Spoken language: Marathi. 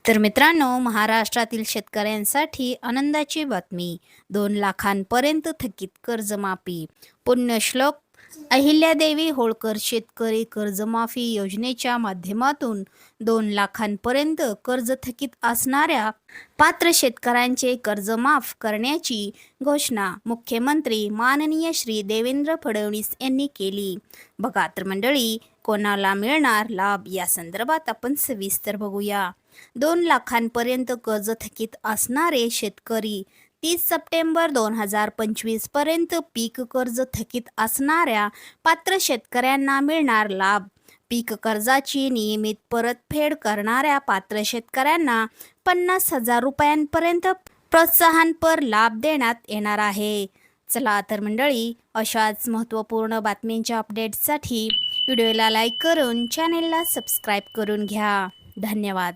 तर मित्रांनो, महाराष्ट्रातील शेतकऱ्यांसाठी आनंदाची बातमी. 2 लाखांपर्यंत थकीत कर्जमाफी. पुण्यश्लोक अहिल्यादेवी होळकर शेतकरी कर्जमाफी योजनेच्या माध्यमातून 2 लाखांपर्यंत कर्ज थकीत असणाऱ्या पात्र शेतकऱ्यांचे कर्ज माफ करण्याची घोषणा मुख्यमंत्री माननीय श्री देवेंद्र फडणवीस यांनी केली. बघा तर मंडळी, कोणाला मिळणार लाभ या संदर्भात आपण सविस्तर बघूया. 2 लाखांपर्यंत कर्ज थकीत असणारे शेतकरी 30 सप्टेंबर 2025 पर्यंत पीक कर्ज थकीत असणाऱ्या पात्र शेतकऱ्यांना मिळणार लाभ. पीक कर्जाची नियमित परतफेड करणाऱ्या पात्र शेतकऱ्यांना 50,000 रुपयांपर्यंत प्रोत्साहनपर लाभ देण्यात येणार आहे. चला तर मंडळी, अशाच महत्त्वपूर्ण बातमींच्या अपडेट्ससाठी व्हिडिओला लाईक करून चॅनेलला सबस्क्राईब करून घ्या. धन्यवाद.